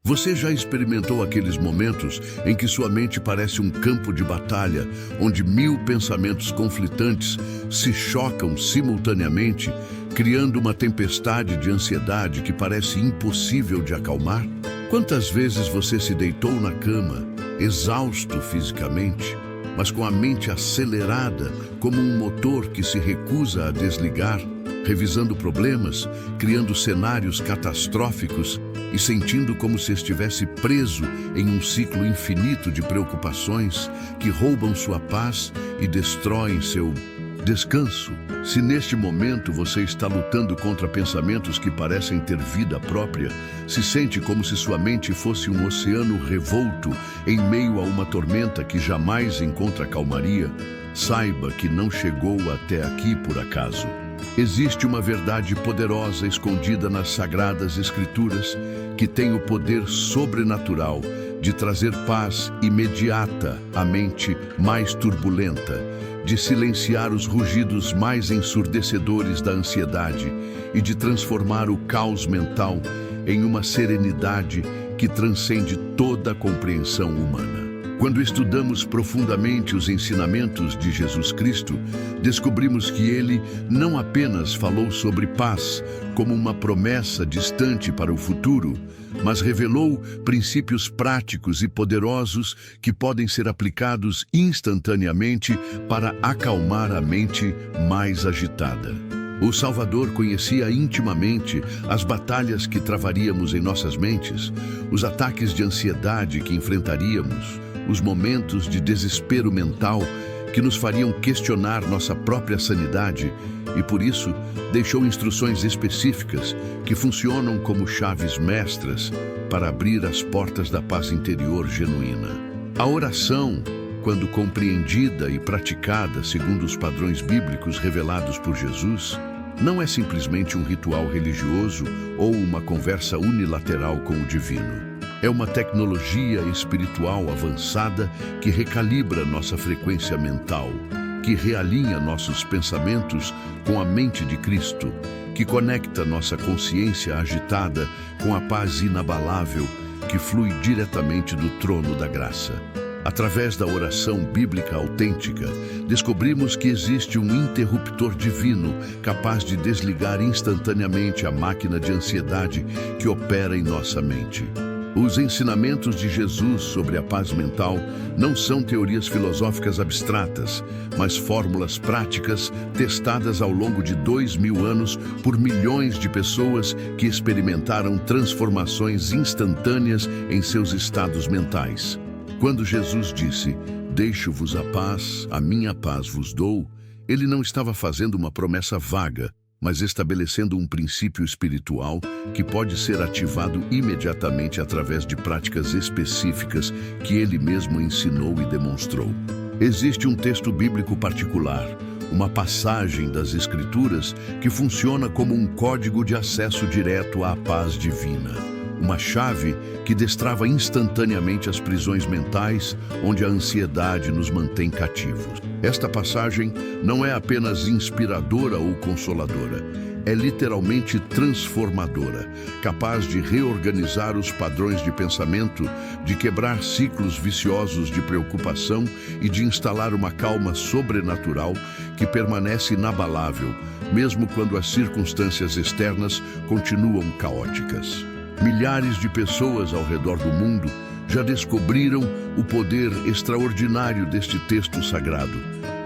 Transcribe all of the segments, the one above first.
Você já experimentou aqueles momentos em que sua mente parece um campo de batalha, onde 1000 pensamentos conflitantes se chocam simultaneamente, criando uma tempestade de ansiedade que parece impossível de acalmar? Quantas vezes você se deitou na cama, exausto fisicamente, mas com a mente acelerada como um motor que se recusa a desligar, revisando problemas, criando cenários catastróficos e sentindo como se estivesse preso em um ciclo infinito de preocupações que roubam sua paz e destroem seu descanso? Se neste momento você está lutando contra pensamentos que parecem ter vida própria, se sente como se sua mente fosse um oceano revolto em meio a uma tormenta que jamais encontra calmaria, saiba que não chegou até aqui por acaso. Existe uma verdade poderosa escondida nas Sagradas Escrituras que tem o poder sobrenatural de trazer paz imediata à mente mais turbulenta, de silenciar os rugidos mais ensurdecedores da ansiedade e de transformar o caos mental em uma serenidade que transcende toda a compreensão humana. Quando estudamos profundamente os ensinamentos de Jesus Cristo, descobrimos que ele não apenas falou sobre paz como uma promessa distante para o futuro, mas revelou princípios práticos e poderosos que podem ser aplicados instantaneamente para acalmar a mente mais agitada. O Salvador conhecia intimamente as batalhas que travaríamos em nossas mentes, os ataques de ansiedade que enfrentaríamos, os momentos de desespero mental que nos fariam questionar nossa própria sanidade e, por isso, deixou instruções específicas que funcionam como chaves mestras para abrir as portas da paz interior genuína. A oração, quando compreendida e praticada segundo os padrões bíblicos revelados por Jesus, não é simplesmente um ritual religioso ou uma conversa unilateral com o divino. É uma tecnologia espiritual avançada que recalibra nossa frequência mental, que realinha nossos pensamentos com a mente de Cristo, que conecta nossa consciência agitada com a paz inabalável que flui diretamente do trono da graça. Através da oração bíblica autêntica, descobrimos que existe um interruptor divino capaz de desligar instantaneamente a máquina de ansiedade que opera em nossa mente. Os ensinamentos de Jesus sobre a paz mental não são teorias filosóficas abstratas, mas fórmulas práticas testadas ao longo de 2000 anos por milhões de pessoas que experimentaram transformações instantâneas em seus estados mentais. Quando Jesus disse, "Deixo-vos a minha paz vos dou", ele não estava fazendo uma promessa vaga, mas estabelecendo um princípio espiritual que pode ser ativado imediatamente através de práticas específicas que ele mesmo ensinou e demonstrou. Existe um texto bíblico particular, uma passagem das Escrituras que funciona como um código de acesso direto à paz divina. Uma chave que destrava instantaneamente as prisões mentais onde a ansiedade nos mantém cativos. Esta passagem não é apenas inspiradora ou consoladora, é literalmente transformadora, capaz de reorganizar os padrões de pensamento, de quebrar ciclos viciosos de preocupação e de instalar uma calma sobrenatural que permanece inabalável, mesmo quando as circunstâncias externas continuam caóticas. Milhares de pessoas ao redor do mundo já descobriram o poder extraordinário deste texto sagrado,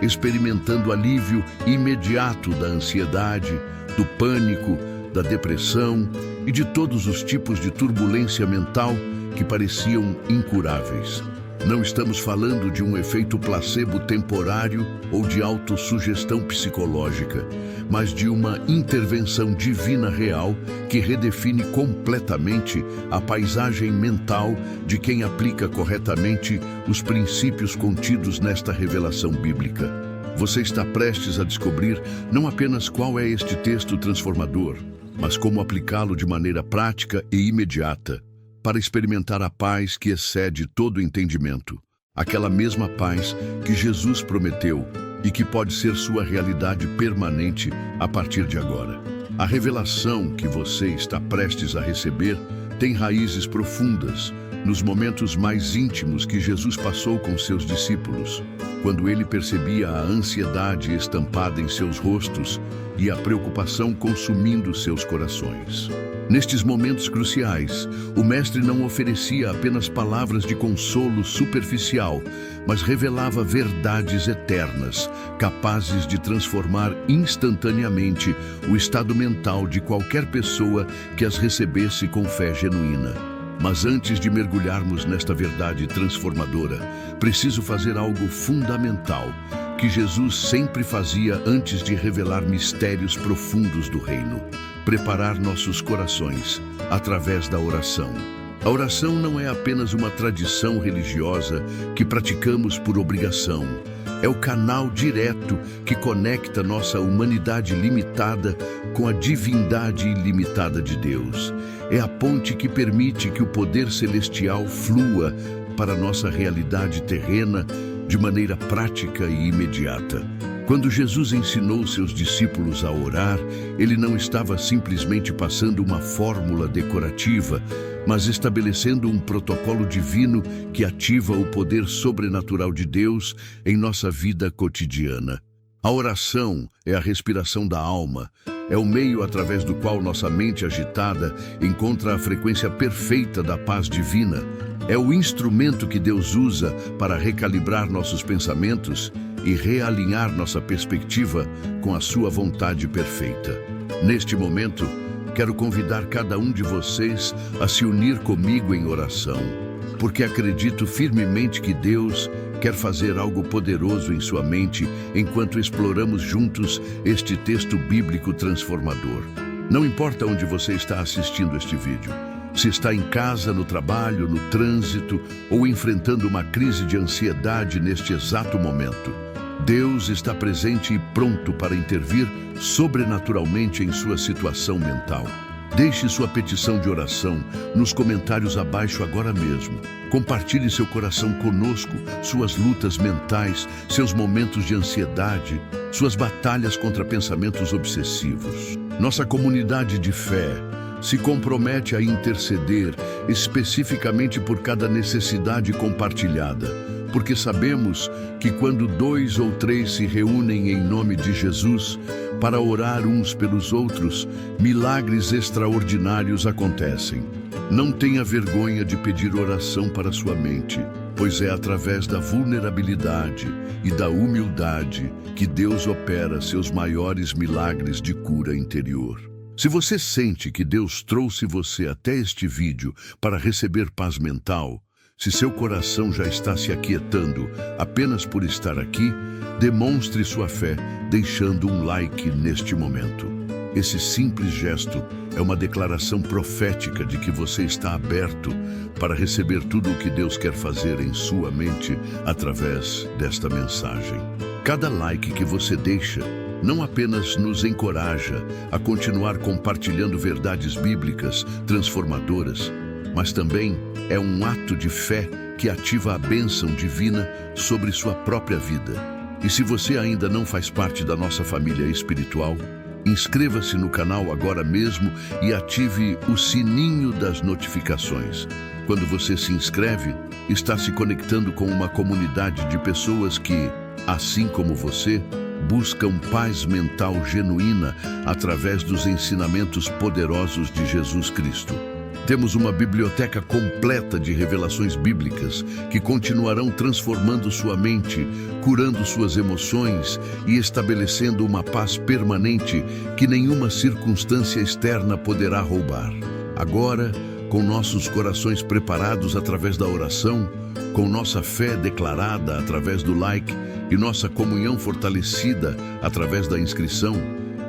experimentando alívio imediato da ansiedade, do pânico, da depressão e de todos os tipos de turbulência mental que pareciam incuráveis. Não estamos falando de um efeito placebo temporário ou de autossugestão psicológica, mas de uma intervenção divina real que redefine completamente a paisagem mental de quem aplica corretamente os princípios contidos nesta revelação bíblica. Você está prestes a descobrir não apenas qual é este texto transformador, mas como aplicá-lo de maneira prática e imediata, para experimentar a paz que excede todo entendimento, aquela mesma paz que Jesus prometeu e que pode ser sua realidade permanente a partir de agora. A revelação que você está prestes a receber tem raízes profundas nos momentos mais íntimos que Jesus passou com seus discípulos, quando ele percebia a ansiedade estampada em seus rostos e a preocupação consumindo seus corações. Nestes momentos cruciais, o Mestre não oferecia apenas palavras de consolo superficial, mas revelava verdades eternas, capazes de transformar instantaneamente o estado mental de qualquer pessoa que as recebesse com fé genuína. Mas antes de mergulharmos nesta verdade transformadora, preciso fazer algo fundamental, que Jesus sempre fazia antes de revelar mistérios profundos do reino: preparar nossos corações através da oração. A oração não é apenas uma tradição religiosa que praticamos por obrigação. É o canal direto que conecta nossa humanidade limitada com a divindade ilimitada de Deus. É a ponte que permite que o poder celestial flua para nossa realidade terrena de maneira prática e imediata. Quando Jesus ensinou seus discípulos a orar, ele não estava simplesmente passando uma fórmula decorativa, mas estabelecendo um protocolo divino que ativa o poder sobrenatural de Deus em nossa vida cotidiana. A oração é a respiração da alma, é o meio através do qual nossa mente agitada encontra a frequência perfeita da paz divina. É o instrumento que Deus usa para recalibrar nossos pensamentos e realinhar nossa perspectiva com a sua vontade perfeita. Neste momento, quero convidar cada um de vocês a se unir comigo em oração, porque acredito firmemente que Deus quer fazer algo poderoso em sua mente enquanto exploramos juntos este texto bíblico transformador. Não importa onde você está assistindo este vídeo, se está em casa, no trabalho, no trânsito ou enfrentando uma crise de ansiedade neste exato momento, Deus está presente e pronto para intervir sobrenaturalmente em sua situação mental. Deixe sua petição de oração nos comentários abaixo agora mesmo. Compartilhe seu coração conosco, suas lutas mentais, seus momentos de ansiedade, suas batalhas contra pensamentos obsessivos. Nossa comunidade de fé se compromete a interceder especificamente por cada necessidade compartilhada, porque sabemos que quando 2 ou 3 se reúnem em nome de Jesus para orar uns pelos outros, milagres extraordinários acontecem. Não tenha vergonha de pedir oração para sua mente, pois é através da vulnerabilidade e da humildade que Deus opera seus maiores milagres de cura interior. Se você sente que Deus trouxe você até este vídeo para receber paz mental, se seu coração já está se aquietando apenas por estar aqui, demonstre sua fé deixando um like neste momento. Esse simples gesto é uma declaração profética de que você está aberto para receber tudo o que Deus quer fazer em sua mente através desta mensagem. Cada like que você deixa não apenas nos encoraja a continuar compartilhando verdades bíblicas transformadoras, mas também é um ato de fé que ativa a bênção divina sobre sua própria vida. E se você ainda não faz parte da nossa família espiritual, inscreva-se no canal agora mesmo e ative o sininho das notificações. Quando você se inscreve, está se conectando com uma comunidade de pessoas que, assim como você, buscam paz mental genuína através dos ensinamentos poderosos de Jesus Cristo. Temos uma biblioteca completa de revelações bíblicas que continuarão transformando sua mente, curando suas emoções e estabelecendo uma paz permanente que nenhuma circunstância externa poderá roubar. Agora, com nossos corações preparados através da oração, com nossa fé declarada através do like e nossa comunhão fortalecida através da inscrição,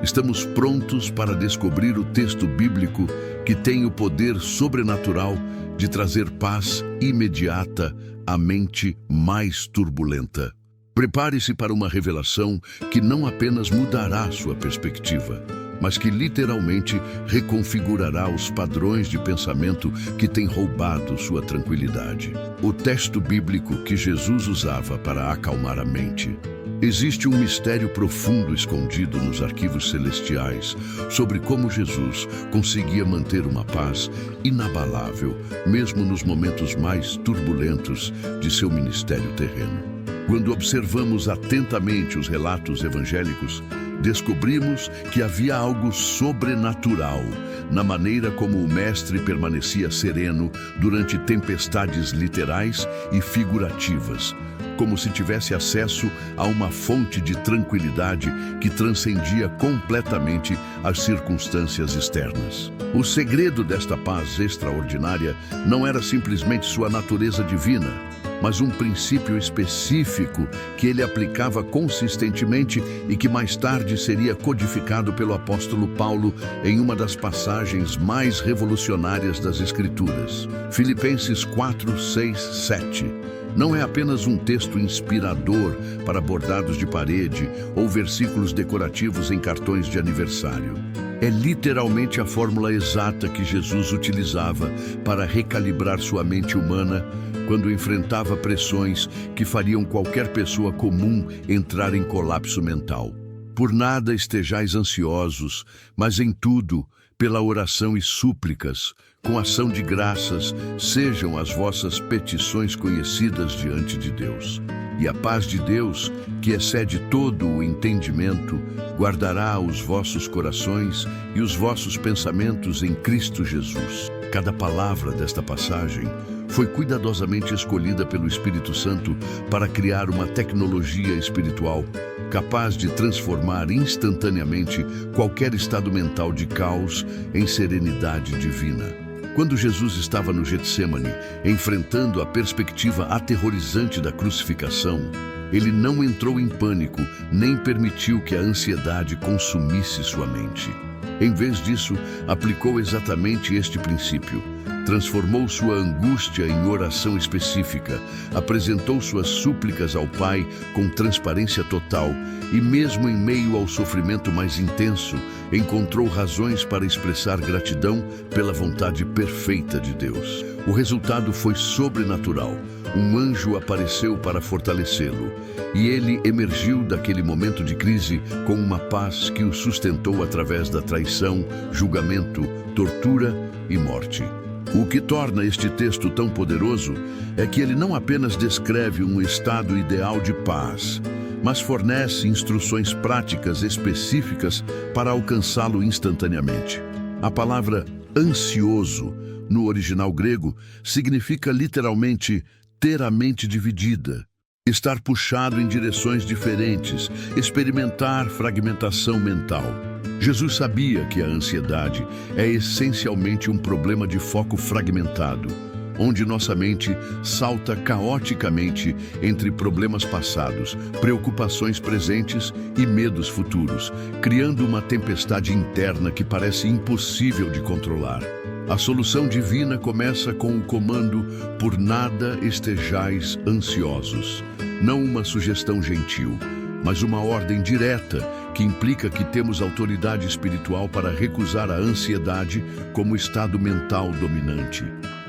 estamos prontos para descobrir o texto bíblico que tem o poder sobrenatural de trazer paz imediata à mente mais turbulenta. Prepare-se para uma revelação que não apenas mudará sua perspectiva, mas que literalmente reconfigurará os padrões de pensamento que têm roubado sua tranquilidade. O texto bíblico que Jesus usava para acalmar a mente Existe um mistério profundo escondido nos arquivos celestiais sobre como Jesus conseguia manter uma paz inabalável, mesmo nos momentos mais turbulentos de seu ministério terreno. Quando observamos atentamente os relatos evangélicos, descobrimos que havia algo sobrenatural na maneira como o Mestre permanecia sereno durante tempestades literais e figurativas, como se tivesse acesso a uma fonte de tranquilidade que transcendia completamente as circunstâncias externas. O segredo desta paz extraordinária não era simplesmente sua natureza divina, mas um princípio específico que ele aplicava consistentemente e que mais tarde seria codificado pelo apóstolo Paulo em uma das passagens mais revolucionárias das Escrituras. Filipenses 4, 6, 7. Não é apenas um texto inspirador para bordados de parede ou versículos decorativos em cartões de aniversário. É literalmente a fórmula exata que Jesus utilizava para recalibrar sua mente humana quando enfrentava pressões que fariam qualquer pessoa comum entrar em colapso mental. Por nada estejais ansiosos, mas em tudo, pela oração e súplicas, com ação de graças, sejam as vossas petições conhecidas diante de Deus. E a paz de Deus, que excede todo o entendimento, guardará os vossos corações e os vossos pensamentos em Cristo Jesus. Cada palavra desta passagem foi cuidadosamente escolhida pelo Espírito Santo para criar uma tecnologia espiritual capaz de transformar instantaneamente qualquer estado mental de caos em serenidade divina. Quando Jesus estava no Getsemane, enfrentando a perspectiva aterrorizante da crucificação, ele não entrou em pânico, nem permitiu que a ansiedade consumisse sua mente. Em vez disso, aplicou exatamente este princípio. Transformou sua angústia em oração específica, apresentou suas súplicas ao Pai com transparência total e, mesmo em meio ao sofrimento mais intenso, encontrou razões para expressar gratidão pela vontade perfeita de Deus. O resultado foi sobrenatural. Um anjo apareceu para fortalecê-lo, e ele emergiu daquele momento de crise com uma paz que o sustentou através da traição, julgamento, tortura e morte. O que torna este texto tão poderoso é que ele não apenas descreve um estado ideal de paz, mas fornece instruções práticas específicas para alcançá-lo instantaneamente. A palavra ansioso, no original grego, significa literalmente ter a mente dividida, estar puxado em direções diferentes, experimentar fragmentação mental. Jesus sabia que a ansiedade é essencialmente um problema de foco fragmentado, onde nossa mente salta caoticamente entre problemas passados, preocupações presentes e medos futuros, criando uma tempestade interna que parece impossível de controlar. A solução divina começa com o comando "por nada estejais ansiosos", não uma sugestão gentil, mas uma ordem direta que implica que temos autoridade espiritual para recusar a ansiedade como estado mental dominante.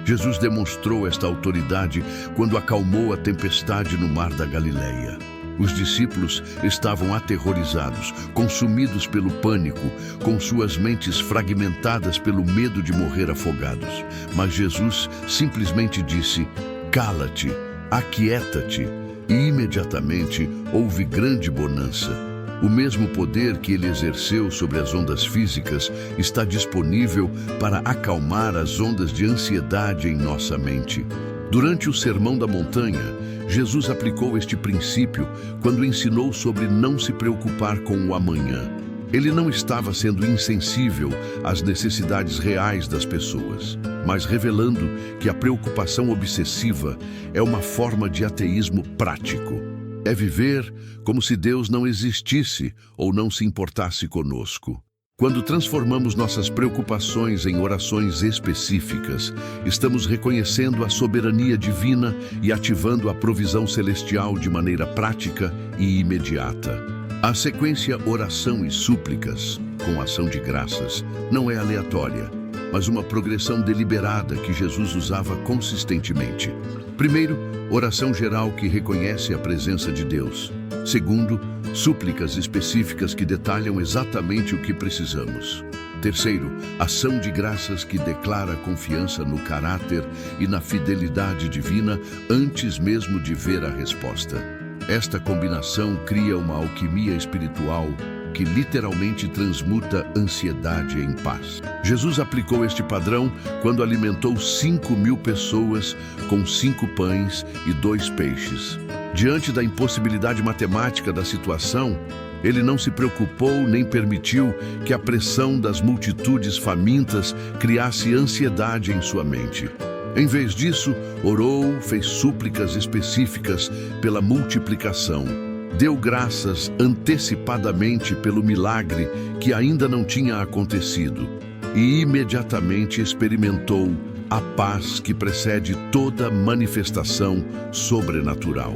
Jesus demonstrou esta autoridade quando acalmou a tempestade no mar da Galileia. Os discípulos estavam aterrorizados, consumidos pelo pânico, com suas mentes fragmentadas pelo medo de morrer afogados. Mas Jesus simplesmente disse: "Cala-te, aquieta-te", e imediatamente houve grande bonança. O mesmo poder que ele exerceu sobre as ondas físicas está disponível para acalmar as ondas de ansiedade em nossa mente. Durante o Sermão da Montanha, Jesus aplicou este princípio quando ensinou sobre não se preocupar com o amanhã. Ele não estava sendo insensível às necessidades reais das pessoas, mas revelando que a preocupação obsessiva é uma forma de ateísmo prático. É viver como se Deus não existisse ou não se importasse conosco. Quando transformamos nossas preocupações em orações específicas, estamos reconhecendo a soberania divina e ativando a provisão celestial de maneira prática e imediata. A sequência oração e súplicas, com ação de graças, não é aleatória, mas uma progressão deliberada que Jesus usava consistentemente. Primeiro, oração geral que reconhece a presença de Deus. Segundo, súplicas específicas que detalham exatamente o que precisamos. Terceiro, ação de graças que declara confiança no caráter e na fidelidade divina antes mesmo de ver a resposta. Esta combinação cria uma alquimia espiritual que literalmente transmuta ansiedade em paz. Jesus aplicou este padrão quando alimentou 5.000 pessoas com 5 pães e 2 peixes. Diante da impossibilidade matemática da situação, ele não se preocupou nem permitiu que a pressão das multitudes famintas criasse ansiedade em sua mente. Em vez disso, orou, fez súplicas específicas pela multiplicação. Deu graças antecipadamente pelo milagre que ainda não tinha acontecido e imediatamente experimentou a paz que precede toda manifestação sobrenatural.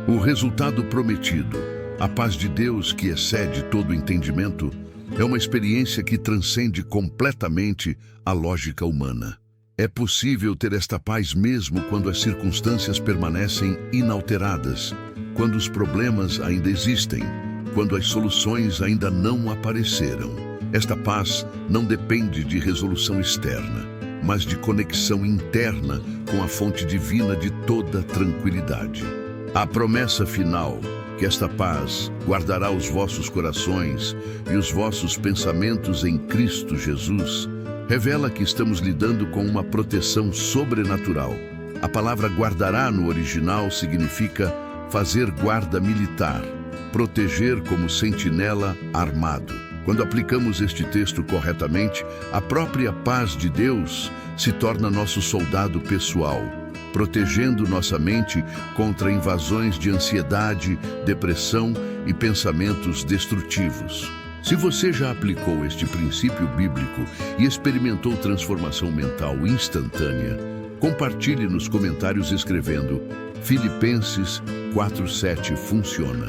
O resultado prometido, a paz de Deus que excede todo entendimento, é uma experiência que transcende completamente a lógica humana. É possível ter esta paz mesmo quando as circunstâncias permanecem inalteradas, quando os problemas ainda existem, quando as soluções ainda não apareceram. Esta paz não depende de resolução externa, mas de conexão interna com a fonte divina de toda tranquilidade. A promessa final, que esta paz guardará os vossos corações e os vossos pensamentos em Cristo Jesus, revela que estamos lidando com uma proteção sobrenatural. A palavra guardará no original significa fazer guarda militar, proteger como sentinela armado. Quando aplicamos este texto corretamente, a própria paz de Deus se torna nosso soldado pessoal, protegendo nossa mente contra invasões de ansiedade, depressão e pensamentos destrutivos. Se você já aplicou este princípio bíblico e experimentou transformação mental instantânea, compartilhe nos comentários escrevendo Filipenses 4:7 funciona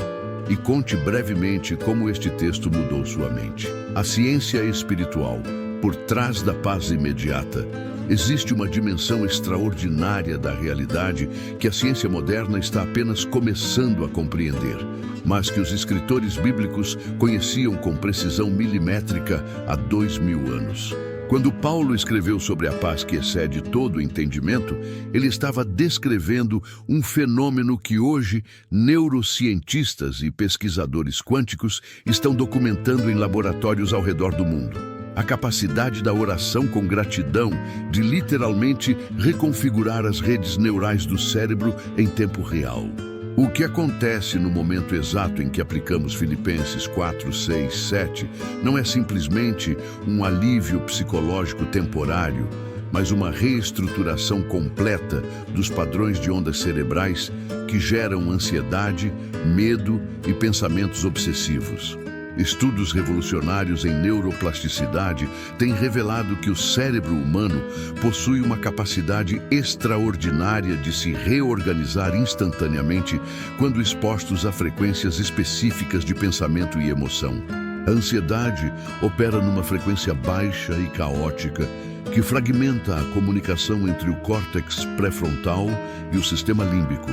e conte brevemente como este texto mudou sua mente. A ciência espiritual, por trás da paz imediata, existe uma dimensão extraordinária da realidade que a ciência moderna está apenas começando a compreender, mas que os escritores bíblicos conheciam com precisão milimétrica há 2000 anos. Quando Paulo escreveu sobre a paz que excede todo o entendimento, ele estava descrevendo um fenômeno que hoje neurocientistas e pesquisadores quânticos estão documentando em laboratórios ao redor do mundo. A capacidade da oração com gratidão de literalmente reconfigurar as redes neurais do cérebro em tempo real. O que acontece no momento exato em que aplicamos Filipenses 4, 6, 7 não é simplesmente um alívio psicológico temporário, mas uma reestruturação completa dos padrões de ondas cerebrais que geram ansiedade, medo e pensamentos obsessivos. Estudos revolucionários em neuroplasticidade têm revelado que o cérebro humano possui uma capacidade extraordinária de se reorganizar instantaneamente quando expostos a frequências específicas de pensamento e emoção. A ansiedade opera numa frequência baixa e caótica que fragmenta a comunicação entre o córtex pré-frontal e o sistema límbico,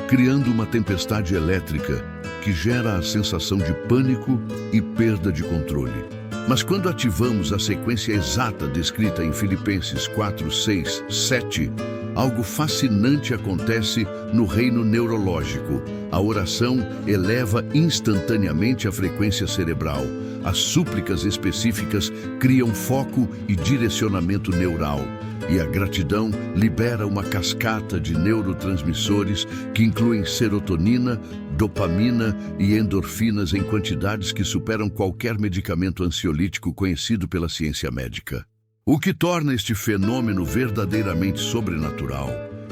criando uma tempestade elétrica que gera a sensação de pânico e perda de controle. Mas quando ativamos a sequência exata descrita em Filipenses 4, 6, 7, algo fascinante acontece no reino neurológico. A oração eleva instantaneamente a frequência cerebral. As súplicas específicas criam foco e direcionamento neural. E a gratidão libera uma cascata de neurotransmissores que incluem serotonina, dopamina e endorfinas em quantidades que superam qualquer medicamento ansiolítico conhecido pela ciência médica. O que torna este fenômeno verdadeiramente sobrenatural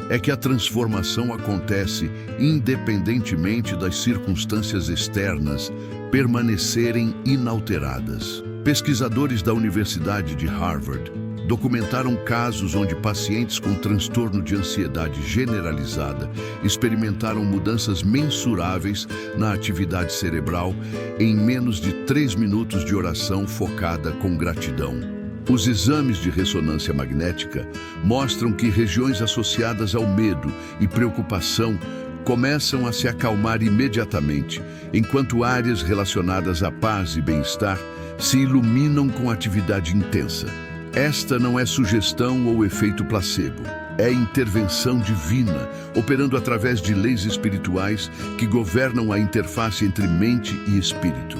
é que a transformação acontece independentemente das circunstâncias externas permanecerem inalteradas. Pesquisadores da Universidade de Harvard documentaram casos onde pacientes com transtorno de ansiedade generalizada experimentaram mudanças mensuráveis na atividade cerebral em menos de 3 minutos de oração focada com gratidão. Os exames de ressonância magnética mostram que regiões associadas ao medo e preocupação começam a se acalmar imediatamente, enquanto áreas relacionadas à paz e bem-estar se iluminam com atividade intensa. Esta não é sugestão ou efeito placebo. É intervenção divina, operando através de leis espirituais que governam a interface entre mente e espírito.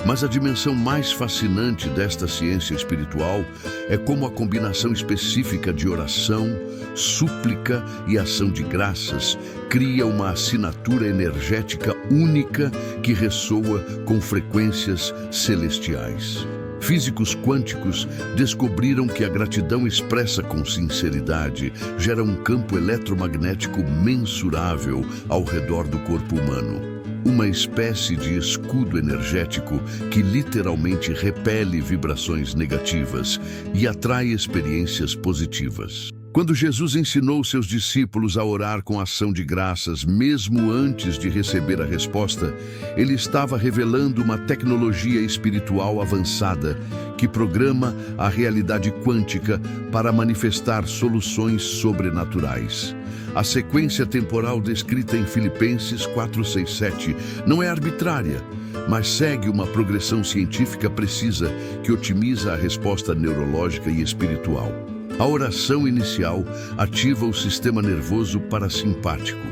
Mas a dimensão mais fascinante desta ciência espiritual é como a combinação específica de oração, súplica e ação de graças cria uma assinatura energética única que ressoa com frequências celestiais. Físicos quânticos descobriram que a gratidão expressa com sinceridade gera um campo eletromagnético mensurável ao redor do corpo humano. Uma espécie de escudo energético que literalmente repele vibrações negativas e atrai experiências positivas. Quando Jesus ensinou seus discípulos a orar com ação de graças, mesmo antes de receber a resposta, ele estava revelando uma tecnologia espiritual avançada que programa a realidade quântica para manifestar soluções sobrenaturais. A sequência temporal descrita em Filipenses 4:6-7 não é arbitrária, mas segue uma progressão científica precisa que otimiza a resposta neurológica e espiritual. A oração inicial ativa o sistema nervoso parasimpático,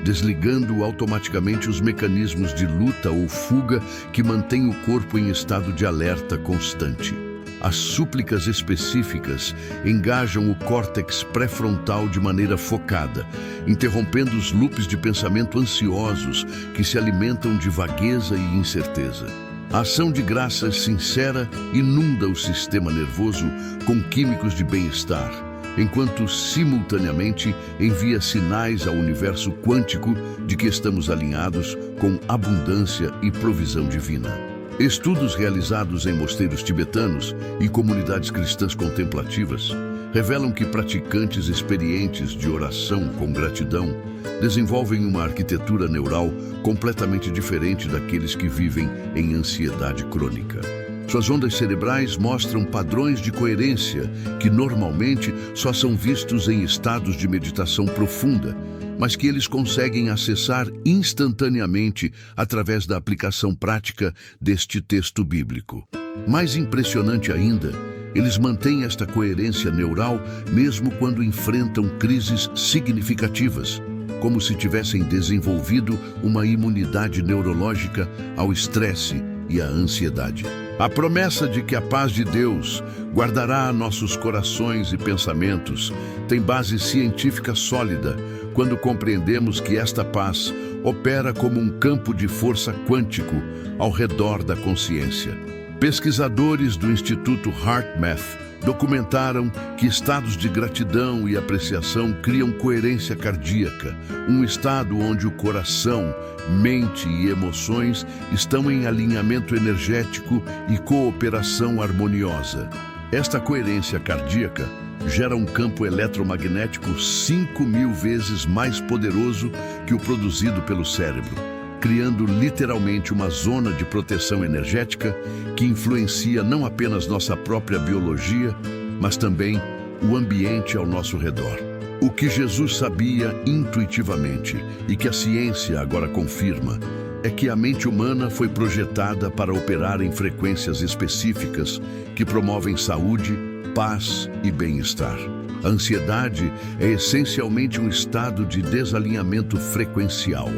desligando automaticamente os mecanismos de luta ou fuga que mantêm o corpo em estado de alerta constante. As súplicas específicas engajam o córtex pré-frontal de maneira focada, interrompendo os loops de pensamento ansiosos que se alimentam de vagueza e incerteza. A ação de graças sincera inunda o sistema nervoso com químicos de bem-estar, enquanto simultaneamente envia sinais ao universo quântico de que estamos alinhados com abundância e provisão divina. Estudos realizados em mosteiros tibetanos e comunidades cristãs contemplativas revelam que praticantes experientes de oração com gratidão desenvolvem uma arquitetura neural completamente diferente daqueles que vivem em ansiedade crônica. Suas ondas cerebrais mostram padrões de coerência que normalmente só são vistos em estados de meditação profunda, mas que eles conseguem acessar instantaneamente através da aplicação prática deste texto bíblico. Mais impressionante ainda, eles mantêm esta coerência neural mesmo quando enfrentam crises significativas, como se tivessem desenvolvido uma imunidade neurológica ao estresse e à ansiedade. A promessa de que a paz de Deus guardará nossos corações e pensamentos tem base científica sólida quando compreendemos que esta paz opera como um campo de força quântico ao redor da consciência. Pesquisadores do Instituto HeartMath documentaram que estados de gratidão e apreciação criam coerência cardíaca, um estado onde o coração, mente e emoções estão em alinhamento energético e cooperação harmoniosa. Esta coerência cardíaca gera um campo eletromagnético 5.000 vezes mais poderoso que o produzido pelo cérebro, criando literalmente uma zona de proteção energética que influencia não apenas nossa própria biologia, mas também o ambiente ao nosso redor. O que Jesus sabia intuitivamente e que a ciência agora confirma é que a mente humana foi projetada para operar em frequências específicas que promovem saúde, paz e bem-estar. A ansiedade é essencialmente um estado de desalinhamento frequencial,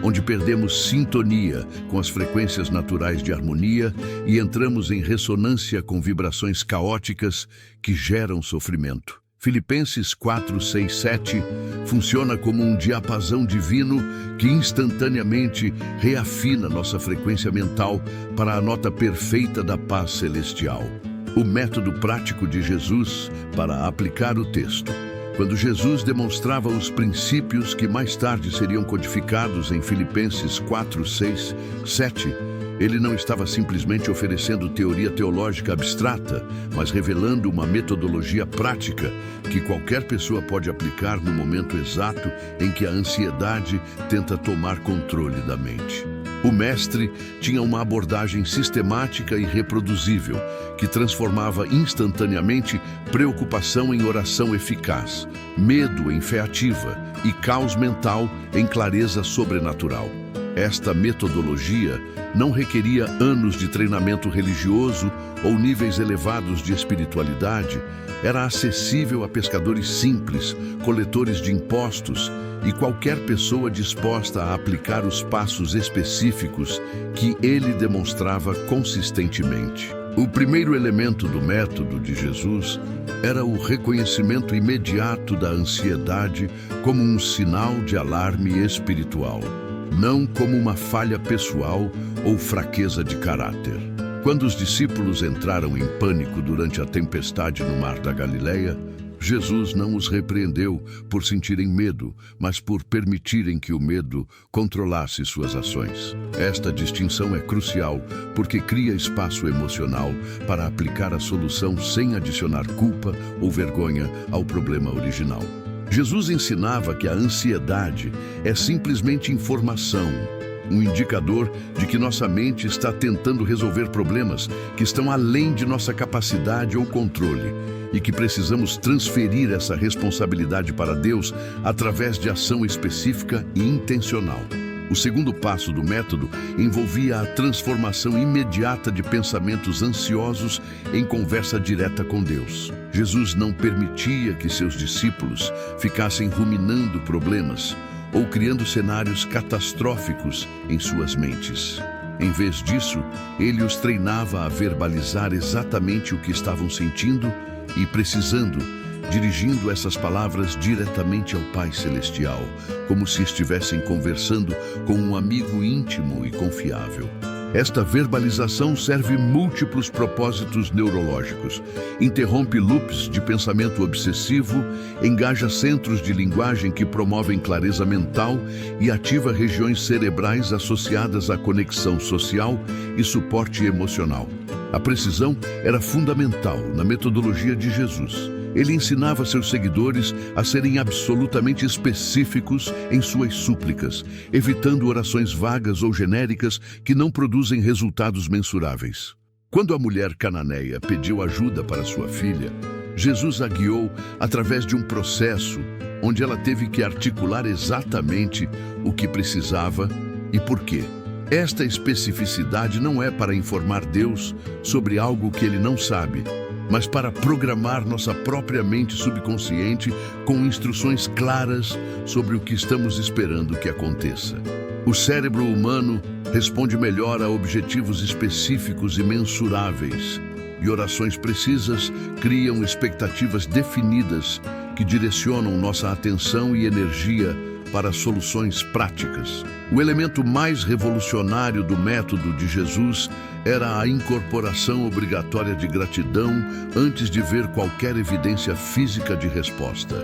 onde perdemos sintonia com as frequências naturais de harmonia e entramos em ressonância com vibrações caóticas que geram sofrimento. Filipenses 4:6-7 funciona como um diapasão divino que instantaneamente reafina nossa frequência mental para a nota perfeita da paz celestial. O método prático de Jesus para aplicar o texto. Quando Jesus demonstrava os princípios que mais tarde seriam codificados em Filipenses 4:6-7, ele não estava simplesmente oferecendo teoria teológica abstrata, mas revelando uma metodologia prática que qualquer pessoa pode aplicar no momento exato em que a ansiedade tenta tomar controle da mente. O mestre tinha uma abordagem sistemática e reproduzível, que transformava instantaneamente preocupação em oração eficaz, medo em fé ativa e caos mental em clareza sobrenatural. Esta metodologia não requeria anos de treinamento religioso ou níveis elevados de espiritualidade, era acessível a pescadores simples, coletores de impostos e qualquer pessoa disposta a aplicar os passos específicos que ele demonstrava consistentemente. O primeiro elemento do método de Jesus era o reconhecimento imediato da ansiedade como um sinal de alarme espiritual, não como uma falha pessoal ou fraqueza de caráter. Quando os discípulos entraram em pânico durante a tempestade no mar da Galileia, Jesus não os repreendeu por sentirem medo, mas por permitirem que o medo controlasse suas ações. Esta distinção é crucial porque cria espaço emocional para aplicar a solução sem adicionar culpa ou vergonha ao problema original. Jesus ensinava que a ansiedade é simplesmente informação, um indicador de que nossa mente está tentando resolver problemas que estão além de nossa capacidade ou controle e que precisamos transferir essa responsabilidade para Deus através de ação específica e intencional. O segundo passo do método envolvia a transformação imediata de pensamentos ansiosos em conversa direta com Deus. Jesus não permitia que seus discípulos ficassem ruminando problemas ou criando cenários catastróficos em suas mentes. Em vez disso, ele os treinava a verbalizar exatamente o que estavam sentindo e precisando, dirigindo essas palavras diretamente ao Pai Celestial, como se estivessem conversando com um amigo íntimo e confiável. Esta verbalização serve múltiplos propósitos neurológicos, interrompe loops de pensamento obsessivo, engaja centros de linguagem que promovem clareza mental e ativa regiões cerebrais associadas à conexão social e suporte emocional. A precisão era fundamental na metodologia de Jesus. Ele ensinava seus seguidores a serem absolutamente específicos em suas súplicas, evitando orações vagas ou genéricas que não produzem resultados mensuráveis. Quando a mulher cananeia pediu ajuda para sua filha, Jesus a guiou através de um processo onde ela teve que articular exatamente o que precisava e por quê. Esta especificidade não é para informar Deus sobre algo que ele não sabe, mas para programar nossa própria mente subconsciente com instruções claras sobre o que estamos esperando que aconteça. O cérebro humano responde melhor a objetivos específicos e mensuráveis, e orações precisas criam expectativas definidas que direcionam nossa atenção e energia para soluções práticas. O elemento mais revolucionário do método de Jesus era a incorporação obrigatória de gratidão antes de ver qualquer evidência física de resposta.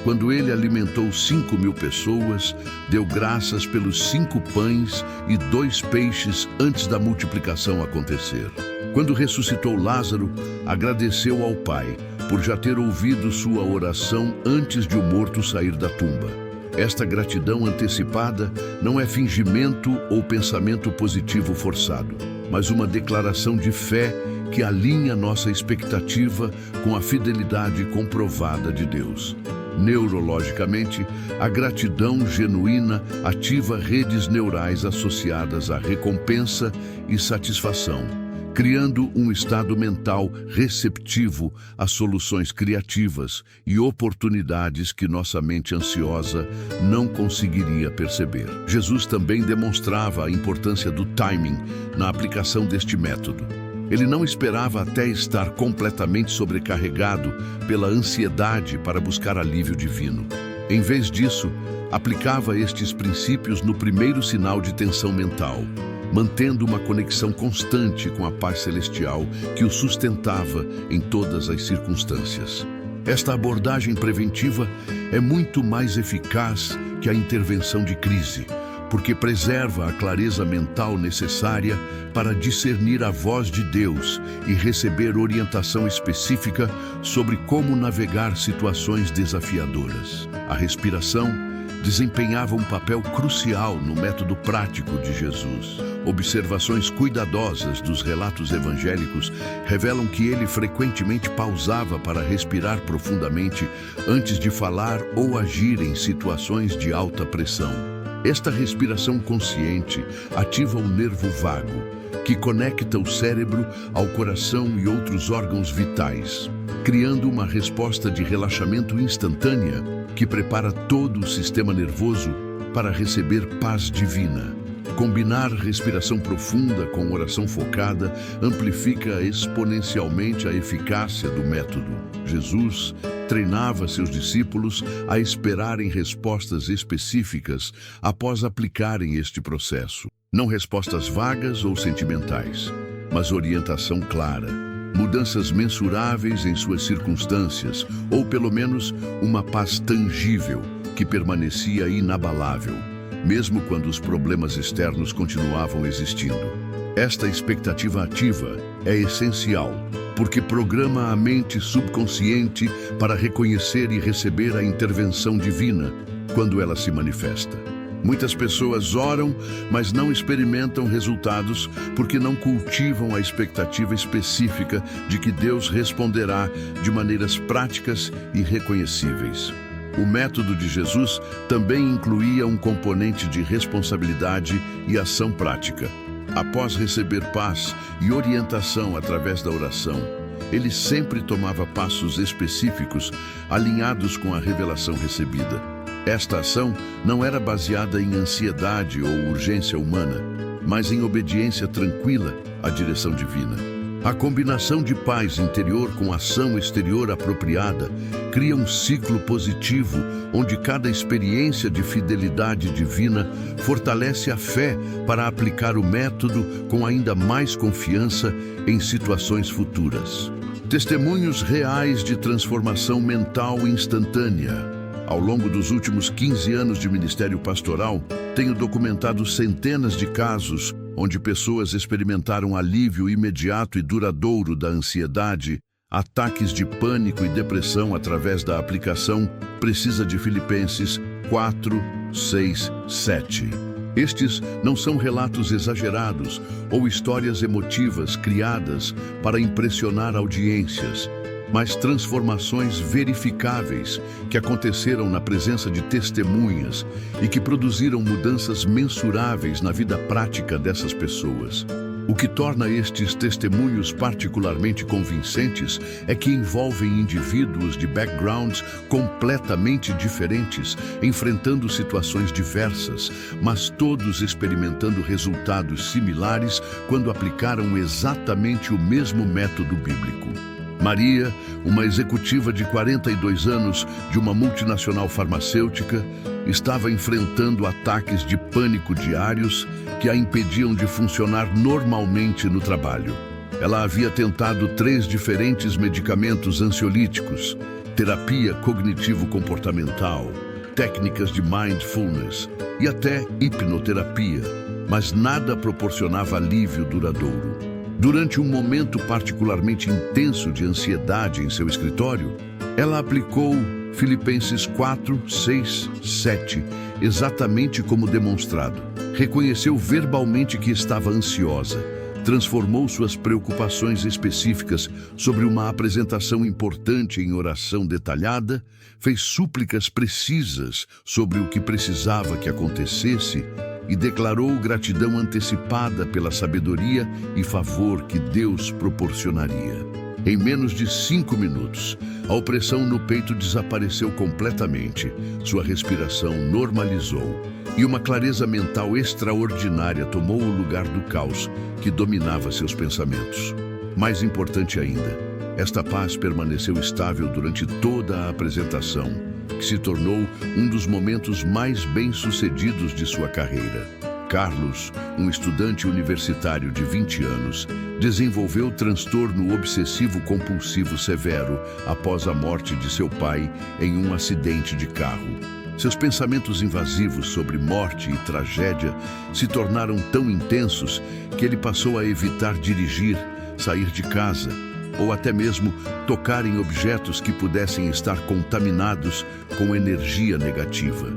Quando ele alimentou 5.000 pessoas, deu graças pelos 5 pães e 2 peixes antes da multiplicação acontecer. Quando ressuscitou Lázaro, agradeceu ao Pai por já ter ouvido sua oração antes de o morto sair da tumba. Esta gratidão antecipada não é fingimento ou pensamento positivo forçado, mas uma declaração de fé que alinha nossa expectativa com a fidelidade comprovada de Deus. Neurologicamente, a gratidão genuína ativa redes neurais associadas à recompensa e satisfação, criando um estado mental receptivo a soluções criativas e oportunidades que nossa mente ansiosa não conseguiria perceber. Jesus também demonstrava a importância do timing na aplicação deste método. Ele não esperava até estar completamente sobrecarregado pela ansiedade para buscar alívio divino. Em vez disso, aplicava estes princípios no primeiro sinal de tensão mental, mantendo uma conexão constante com a paz celestial que o sustentava em todas as circunstâncias. Esta abordagem preventiva é muito mais eficaz que a intervenção de crise, porque preserva a clareza mental necessária para discernir a voz de Deus e receber orientação específica sobre como navegar situações desafiadoras. A respiração desempenhava um papel crucial no método prático de Jesus. Observações cuidadosas dos relatos evangélicos revelam que ele frequentemente pausava para respirar profundamente antes de falar ou agir em situações de alta pressão. Esta respiração consciente ativa o nervo vago, que conecta o cérebro ao coração e outros órgãos vitais, criando uma resposta de relaxamento instantânea que prepara todo o sistema nervoso para receber paz divina. Combinar respiração profunda com oração focada amplifica exponencialmente a eficácia do método. Jesus treinava seus discípulos a esperarem respostas específicas após aplicarem este processo. Não respostas vagas ou sentimentais, mas orientação clara, mudanças mensuráveis em suas circunstâncias, ou pelo menos uma paz tangível que permanecia inabalável, mesmo quando os problemas externos continuavam existindo. Esta expectativa ativa é essencial, porque programa a mente subconsciente para reconhecer e receber a intervenção divina quando ela se manifesta. Muitas pessoas oram, mas não experimentam resultados porque não cultivam a expectativa específica de que Deus responderá de maneiras práticas e reconhecíveis. O método de Jesus também incluía um componente de responsabilidade e ação prática. Após receber paz e orientação através da oração, ele sempre tomava passos específicos alinhados com a revelação recebida. Esta ação não era baseada em ansiedade ou urgência humana, mas em obediência tranquila à direção divina. A combinação de paz interior com ação exterior apropriada cria um ciclo positivo onde cada experiência de fidelidade divina fortalece a fé para aplicar o método com ainda mais confiança em situações futuras. Testemunhos reais de transformação mental instantânea. Ao longo dos últimos 15 anos de ministério pastoral, tenho documentado centenas de casos onde pessoas experimentaram alívio imediato e duradouro da ansiedade, ataques de pânico e depressão através da aplicação precisa de Filipenses 4, 6, 7. Estes não são relatos exagerados ou histórias emotivas criadas para impressionar audiências, mas transformações verificáveis que aconteceram na presença de testemunhas e que produziram mudanças mensuráveis na vida prática dessas pessoas. O que torna estes testemunhos particularmente convincentes é que envolvem indivíduos de backgrounds completamente diferentes, enfrentando situações diversas, mas todos experimentando resultados similares quando aplicaram exatamente o mesmo método bíblico. Maria, uma executiva de 42 anos de uma multinacional farmacêutica, estava enfrentando ataques de pânico diários que a impediam de funcionar normalmente no trabalho. Ela havia tentado 3 diferentes medicamentos ansiolíticos, terapia cognitivo-comportamental, técnicas de mindfulness e até hipnoterapia, mas nada proporcionava alívio duradouro. Durante um momento particularmente intenso de ansiedade em seu escritório, ela aplicou Filipenses 4, 6, 7, exatamente como demonstrado. Reconheceu verbalmente que estava ansiosa, transformou suas preocupações específicas sobre uma apresentação importante em oração detalhada, fez súplicas precisas sobre o que precisava que acontecesse e declarou gratidão antecipada pela sabedoria e favor que Deus proporcionaria. Em menos de 5 minutos, a opressão no peito desapareceu completamente, sua respiração normalizou e uma clareza mental extraordinária tomou o lugar do caos que dominava seus pensamentos. Mais importante ainda, esta paz permaneceu estável durante toda a apresentação, que se tornou um dos momentos mais bem-sucedidos de sua carreira. Carlos, um estudante universitário de 20 anos, desenvolveu transtorno obsessivo-compulsivo severo após a morte de seu pai em um acidente de carro. Seus pensamentos invasivos sobre morte e tragédia se tornaram tão intensos que ele passou a evitar dirigir, sair de casa, ou até mesmo tocar em objetos que pudessem estar contaminados com energia negativa.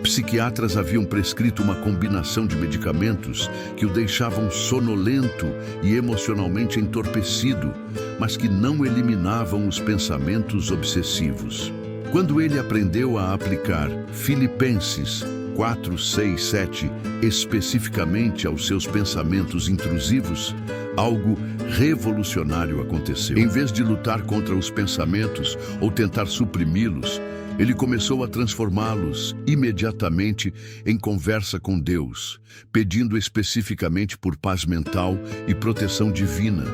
Psiquiatras haviam prescrito uma combinação de medicamentos que o deixavam sonolento e emocionalmente entorpecido, mas que não eliminavam os pensamentos obsessivos. Quando ele aprendeu a aplicar Filipenses 4, 6, 7 especificamente aos seus pensamentos intrusivos, algo revolucionário aconteceu. Em vez de lutar contra os pensamentos ou tentar suprimi-los, ele começou a transformá-los imediatamente em conversa com Deus, pedindo especificamente por paz mental e proteção divina,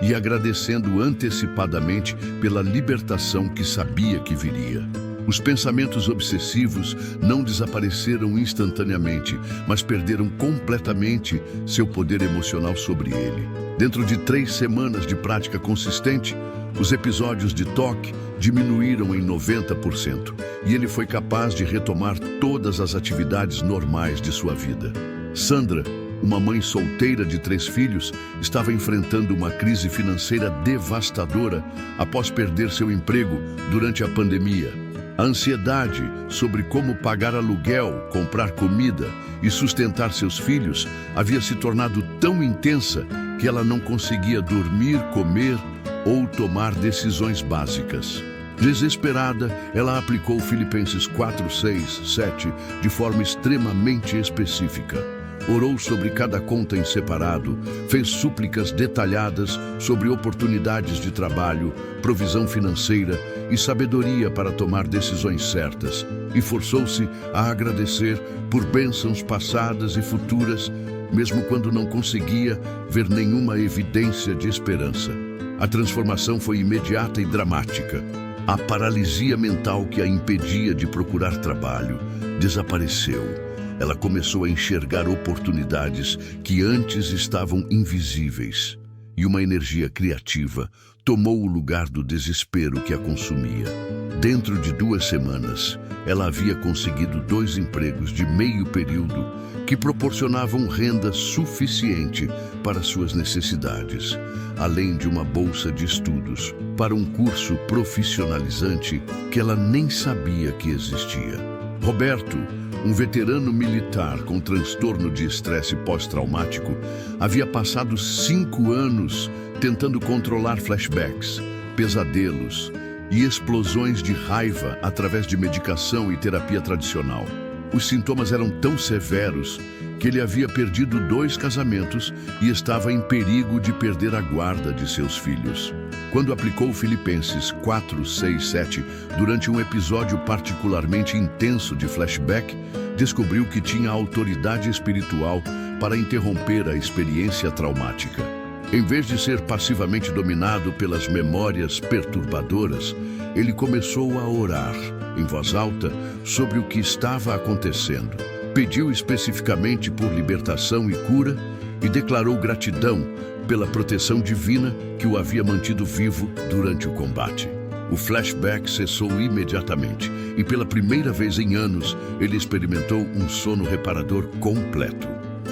e agradecendo antecipadamente pela libertação que sabia que viria. Os pensamentos obsessivos não desapareceram instantaneamente, mas perderam completamente seu poder emocional sobre ele. Dentro de 3 semanas de prática consistente, os episódios de toque diminuíram em 90% e ele foi capaz de retomar todas as atividades normais de sua vida. Sandra, uma mãe solteira de 3 filhos, estava enfrentando uma crise financeira devastadora após perder seu emprego durante a pandemia. A ansiedade sobre como pagar aluguel, comprar comida e sustentar seus filhos havia se tornado tão intensa que ela não conseguia dormir, comer ou tomar decisões básicas. Desesperada, ela aplicou Filipenses 4, 6, 7 de forma extremamente específica. Orou sobre cada conta em separado, fez súplicas detalhadas sobre oportunidades de trabalho, provisão financeira e sabedoria para tomar decisões certas, e forçou-se a agradecer por bênçãos passadas e futuras, mesmo quando não conseguia ver nenhuma evidência de esperança. A transformação foi imediata e dramática. A paralisia mental que a impedia de procurar trabalho desapareceu. Ela começou a enxergar oportunidades que antes estavam invisíveis, e uma energia criativa tomou o lugar do desespero que a consumia. Dentro de 2 semanas, ela havia conseguido 2 empregos de meio período que proporcionavam renda suficiente para suas necessidades, além de uma bolsa de estudos para um curso profissionalizante que ela nem sabia que existia. Roberto, um veterano militar com transtorno de estresse pós-traumático, havia passado 5 anos tentando controlar flashbacks, pesadelos e explosões de raiva através de medicação e terapia tradicional. Os sintomas eram tão severos que ele havia perdido 2 casamentos e estava em perigo de perder a guarda de seus filhos. Quando aplicou Filipenses 4, 6, 7 durante um episódio particularmente intenso de flashback, descobriu que tinha autoridade espiritual para interromper a experiência traumática. Em vez de ser passivamente dominado pelas memórias perturbadoras, ele começou a orar, em voz alta, sobre o que estava acontecendo. Pediu especificamente por libertação e cura e declarou gratidão pela proteção divina que o havia mantido vivo durante o combate. O flashback cessou imediatamente e, pela primeira vez em anos, ele experimentou um sono reparador completo.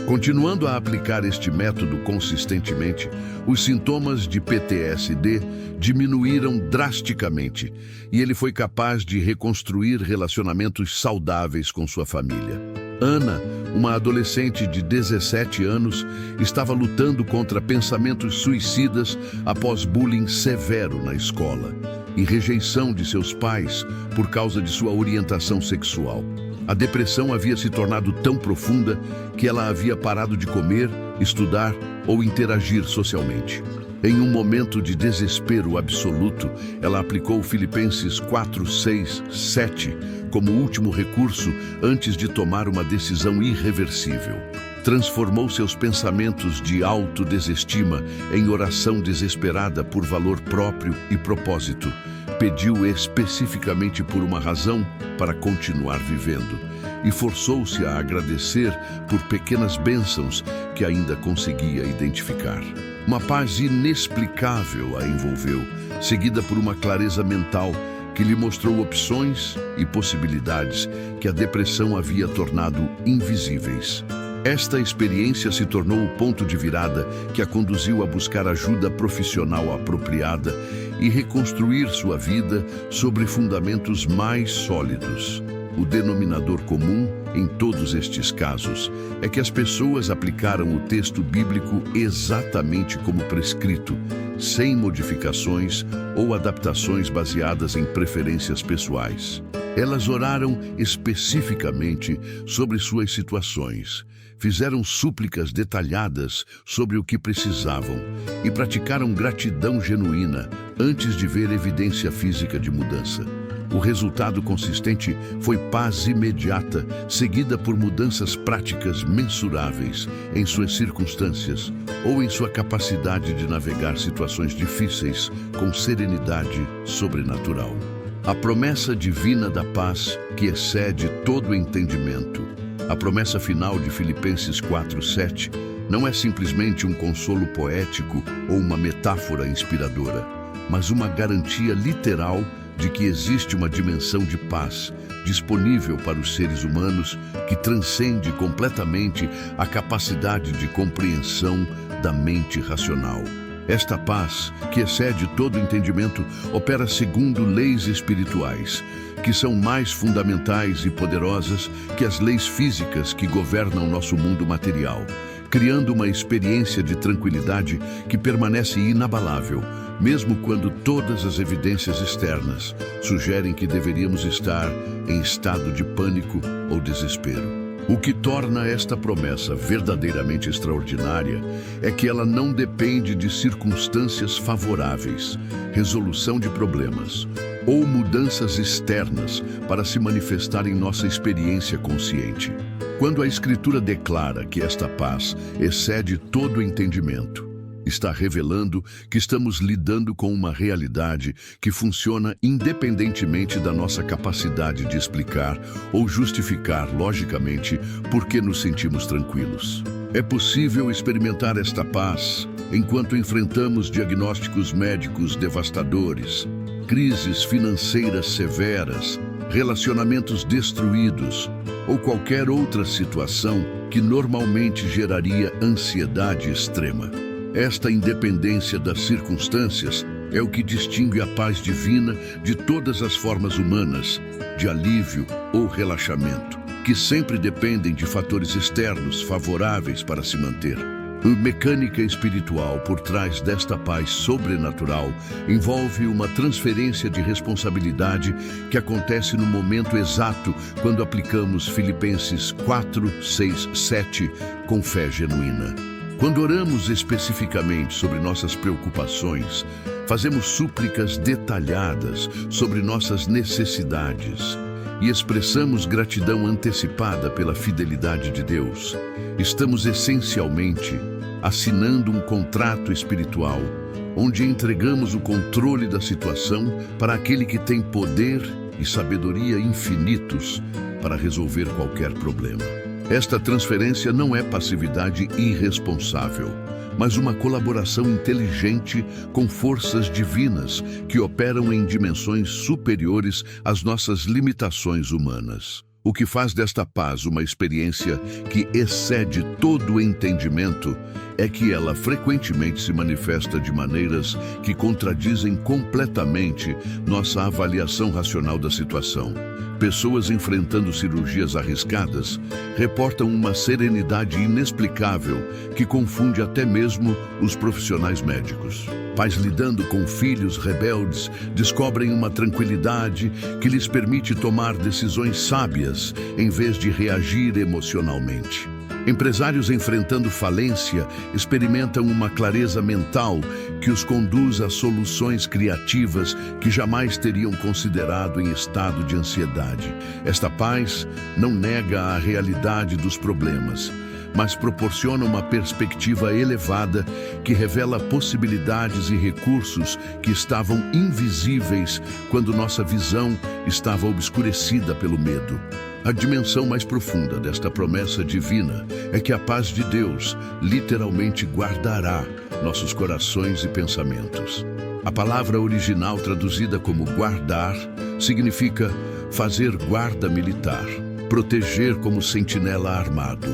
Continuando a aplicar este método consistentemente, os sintomas de PTSD diminuíram drasticamente e ele foi capaz de reconstruir relacionamentos saudáveis com sua família. Ana, uma adolescente de 17 anos, estava lutando contra pensamentos suicidas após bullying severo na escola e rejeição de seus pais por causa de sua orientação sexual. A depressão havia se tornado tão profunda que ela havia parado de comer, estudar ou interagir socialmente. Em um momento de desespero absoluto, ela aplicou Filipenses 4, 6, 7 como último recurso antes de tomar uma decisão irreversível. Transformou seus pensamentos de autodesestima em oração desesperada por valor próprio e propósito. Pediu especificamente por uma razão para continuar vivendo e forçou-se a agradecer por pequenas bênçãos que ainda conseguia identificar. Uma paz inexplicável a envolveu, seguida por uma clareza mental que lhe mostrou opções e possibilidades que a depressão havia tornado invisíveis. Esta experiência se tornou o ponto de virada que a conduziu a buscar ajuda profissional apropriada e reconstruir sua vida sobre fundamentos mais sólidos. O denominador comum em todos estes casos é que as pessoas aplicaram o texto bíblico exatamente como prescrito, sem modificações ou adaptações baseadas em preferências pessoais. Elas oraram especificamente sobre suas situações, fizeram súplicas detalhadas sobre o que precisavam e praticaram gratidão genuína antes de ver evidência física de mudança. O resultado consistente foi paz imediata, seguida por mudanças práticas mensuráveis em suas circunstâncias ou em sua capacidade de navegar situações difíceis com serenidade sobrenatural. A promessa divina da paz que excede todo entendimento. A promessa final de Filipenses 4:7 não é simplesmente um consolo poético ou uma metáfora inspiradora, mas uma garantia literal de que existe uma dimensão de paz disponível para os seres humanos que transcende completamente a capacidade de compreensão da mente racional. Esta paz, que excede todo entendimento, opera segundo leis espirituais, que são mais fundamentais e poderosas que as leis físicas que governam nosso mundo material, criando uma experiência de tranquilidade que permanece inabalável, mesmo quando todas as evidências externas sugerem que deveríamos estar em estado de pânico ou desespero. O que torna esta promessa verdadeiramente extraordinária é que ela não depende de circunstâncias favoráveis, resolução de problemas ou mudanças externas para se manifestar em nossa experiência consciente. Quando a Escritura declara que esta paz excede todo entendimento, está revelando que estamos lidando com uma realidade que funciona independentemente da nossa capacidade de explicar ou justificar logicamente por que nos sentimos tranquilos. É possível experimentar esta paz enquanto enfrentamos diagnósticos médicos devastadores, crises financeiras severas, relacionamentos destruídos ou qualquer outra situação que normalmente geraria ansiedade extrema. Esta independência das circunstâncias é o que distingue a paz divina de todas as formas humanas, de alívio ou relaxamento, que sempre dependem de fatores externos favoráveis para se manter. A mecânica espiritual por trás desta paz sobrenatural envolve uma transferência de responsabilidade que acontece no momento exato quando aplicamos Filipenses 4:6-7 com fé genuína. Quando oramos especificamente sobre nossas preocupações, fazemos súplicas detalhadas sobre nossas necessidades e expressamos gratidão antecipada pela fidelidade de Deus, estamos essencialmente assinando um contrato espiritual, onde entregamos o controle da situação para aquele que tem poder e sabedoria infinitos para resolver qualquer problema. Esta transferência não é passividade irresponsável, mas uma colaboração inteligente com forças divinas que operam em dimensões superiores às nossas limitações humanas. O que faz desta paz uma experiência que excede todo o entendimento é que ela frequentemente se manifesta de maneiras que contradizem completamente nossa avaliação racional da situação. Pessoas enfrentando cirurgias arriscadas reportam uma serenidade inexplicável que confunde até mesmo os profissionais médicos. Pais lidando com filhos rebeldes descobrem uma tranquilidade que lhes permite tomar decisões sábias em vez de reagir emocionalmente. Empresários enfrentando falência experimentam uma clareza mental que os conduz a soluções criativas que jamais teriam considerado em estado de ansiedade. Esta paz não nega a realidade dos problemas, mas proporciona uma perspectiva elevada que revela possibilidades e recursos que estavam invisíveis quando nossa visão estava obscurecida pelo medo. A dimensão mais profunda desta promessa divina é que a paz de Deus literalmente guardará nossos corações e pensamentos. A palavra original traduzida como guardar significa fazer guarda militar, proteger como sentinela armado,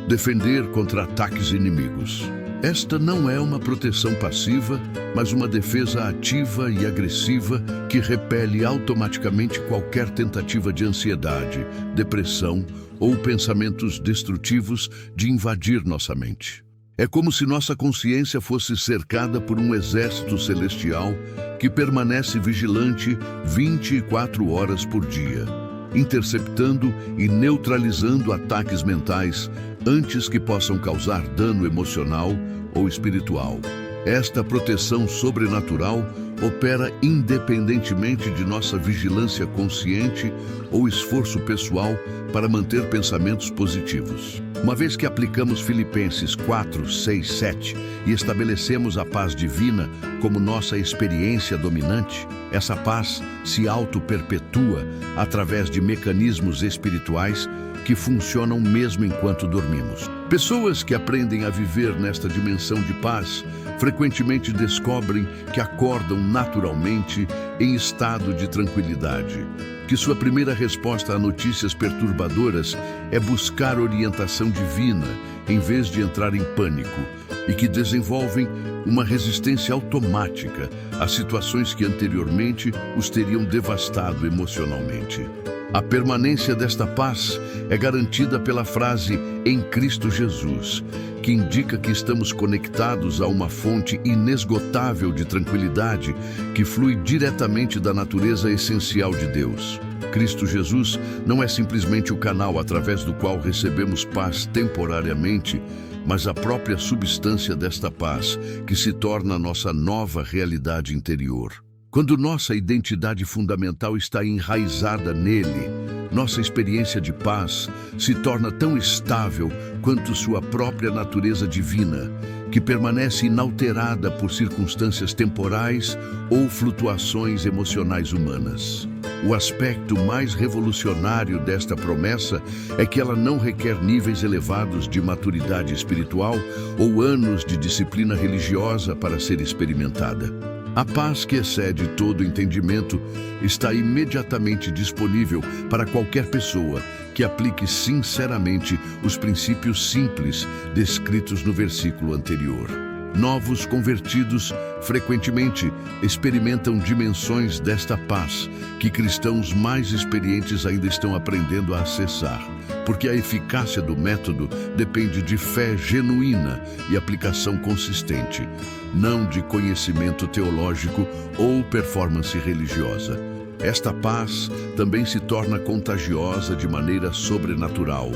defender contra ataques inimigos. Esta não é uma proteção passiva, mas uma defesa ativa e agressiva que repele automaticamente qualquer tentativa de ansiedade, depressão ou pensamentos destrutivos de invadir nossa mente. É como se nossa consciência fosse cercada por um exército celestial que permanece vigilante 24 horas por dia, interceptando e neutralizando ataques mentais antes que possam causar dano emocional ou espiritual. Esta proteção sobrenatural opera independentemente de nossa vigilância consciente ou esforço pessoal para manter pensamentos positivos. Uma vez que aplicamos Filipenses 4, 6, 7 e estabelecemos a paz divina como nossa experiência dominante, essa paz se auto-perpetua através de mecanismos espirituais que funcionam mesmo enquanto dormimos. Pessoas que aprendem a viver nesta dimensão de paz frequentemente descobrem que acordam naturalmente em estado de tranquilidade, que sua primeira resposta a notícias perturbadoras é buscar orientação divina em vez de entrar em pânico, e que desenvolvem uma resistência automática a situações que anteriormente os teriam devastado emocionalmente. A permanência desta paz é garantida pela frase "em Cristo Jesus", que indica que estamos conectados a uma fonte inesgotável de tranquilidade que flui diretamente da natureza essencial de Deus. Cristo Jesus não é simplesmente o canal através do qual recebemos paz temporariamente, mas a própria substância desta paz, que se torna nossa nova realidade interior. Quando nossa identidade fundamental está enraizada nele, nossa experiência de paz se torna tão estável quanto sua própria natureza divina, que permanece inalterada por circunstâncias temporais ou flutuações emocionais humanas. O aspecto mais revolucionário desta promessa é que ela não requer níveis elevados de maturidade espiritual ou anos de disciplina religiosa para ser experimentada. A paz que excede todo entendimento está imediatamente disponível para qualquer pessoa que aplique sinceramente os princípios simples descritos no versículo anterior. Novos convertidos frequentemente experimentam dimensões desta paz que cristãos mais experientes ainda estão aprendendo a acessar, porque a eficácia do método depende de fé genuína e aplicação consistente, não de conhecimento teológico ou performance religiosa. Esta paz também se torna contagiosa de maneira sobrenatural,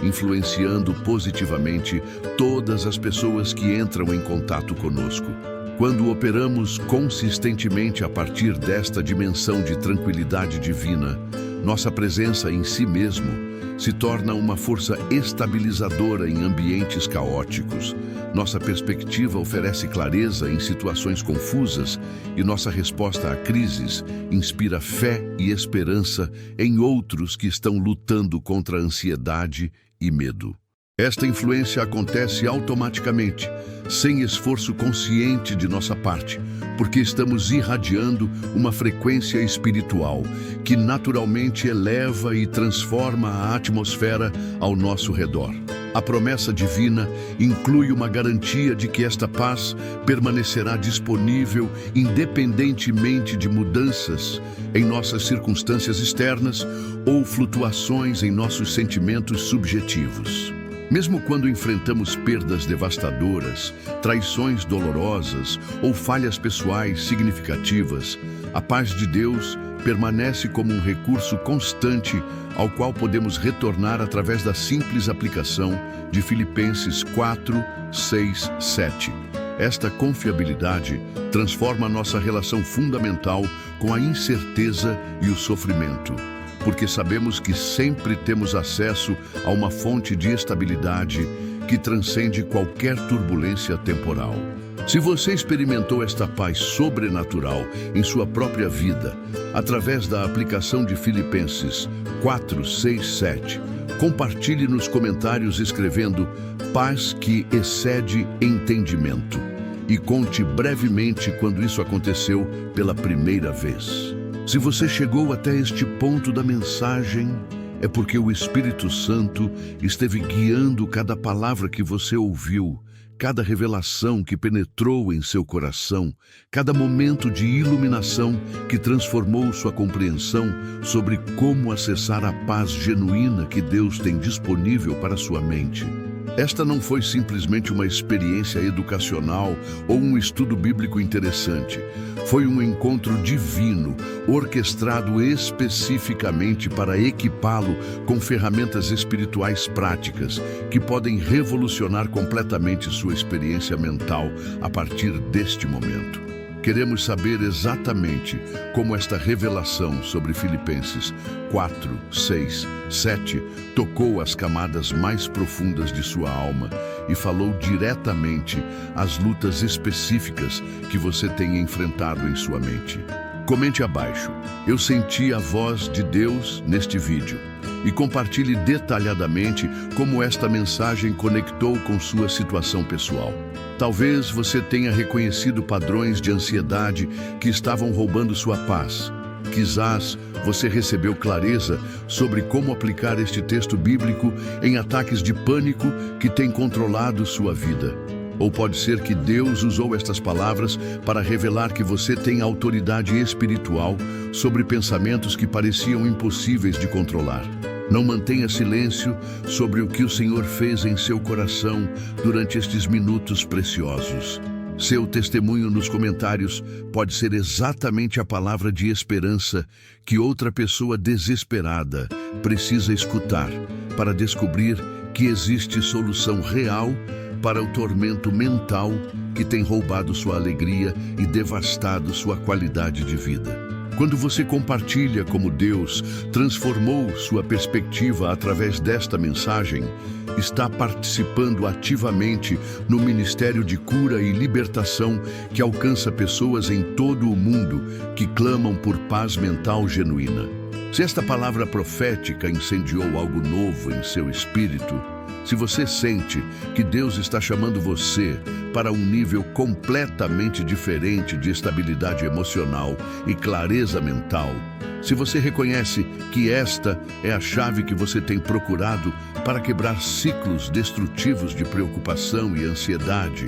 influenciando positivamente todas as pessoas que entram em contato conosco. Quando operamos consistentemente a partir desta dimensão de tranquilidade divina, nossa presença em si mesmo se torna uma força estabilizadora em ambientes caóticos. Nossa perspectiva oferece clareza em situações confusas e nossa resposta a crises inspira fé e esperança em outros que estão lutando contra a ansiedade e medo. Esta influência acontece automaticamente, sem esforço consciente de nossa parte, porque estamos irradiando uma frequência espiritual que naturalmente eleva e transforma a atmosfera ao nosso redor. A promessa divina inclui uma garantia de que esta paz permanecerá disponível independentemente de mudanças em nossas circunstâncias externas ou flutuações em nossos sentimentos subjetivos. Mesmo quando enfrentamos perdas devastadoras, traições dolorosas ou falhas pessoais significativas, a paz de Deus permanece como um recurso constante ao qual podemos retornar através da simples aplicação de Filipenses 4, 6, 7. Esta confiabilidade transforma nossa relação fundamental com a incerteza e o sofrimento, porque sabemos que sempre temos acesso a uma fonte de estabilidade que transcende qualquer turbulência temporal. Se você experimentou esta paz sobrenatural em sua própria vida, através da aplicação de Filipenses 4, 6, 7, compartilhe nos comentários escrevendo "paz que excede entendimento" e conte brevemente quando isso aconteceu pela primeira vez. Se você chegou até este ponto da mensagem, é porque o Espírito Santo esteve guiando cada palavra que você ouviu, cada revelação que penetrou em seu coração, cada momento de iluminação que transformou sua compreensão sobre como acessar a paz genuína que Deus tem disponível para sua mente. Esta não foi simplesmente uma experiência educacional ou um estudo bíblico interessante. Foi um encontro divino, orquestrado especificamente para equipá-lo com ferramentas espirituais práticas que podem revolucionar completamente sua experiência mental a partir deste momento. Queremos saber exatamente como esta revelação sobre Filipenses 4, 6, 7 tocou as camadas mais profundas de sua alma e falou diretamente às lutas específicas que você tem enfrentado em sua mente. Comente abaixo, eu senti a voz de Deus neste vídeo, e compartilhe detalhadamente como esta mensagem conectou com sua situação pessoal. Talvez você tenha reconhecido padrões de ansiedade que estavam roubando sua paz. Quizás você recebeu clareza sobre como aplicar este texto bíblico em ataques de pânico que têm controlado sua vida. Ou pode ser que Deus usou estas palavras para revelar que você tem autoridade espiritual sobre pensamentos que pareciam impossíveis de controlar. Não mantenha silêncio sobre o que o Senhor fez em seu coração durante estes minutos preciosos. Seu testemunho nos comentários pode ser exatamente a palavra de esperança que outra pessoa desesperada precisa escutar para descobrir que existe solução real para o tormento mental que tem roubado sua alegria e devastado sua qualidade de vida. Quando você compartilha como Deus transformou sua perspectiva através desta mensagem, está participando ativamente no ministério de cura e libertação que alcança pessoas em todo o mundo que clamam por paz mental genuína. Se esta palavra profética incendiou algo novo em seu espírito, se você sente que Deus está chamando você para um nível completamente diferente de estabilidade emocional e clareza mental, se você reconhece que esta é a chave que você tem procurado para quebrar ciclos destrutivos de preocupação e ansiedade,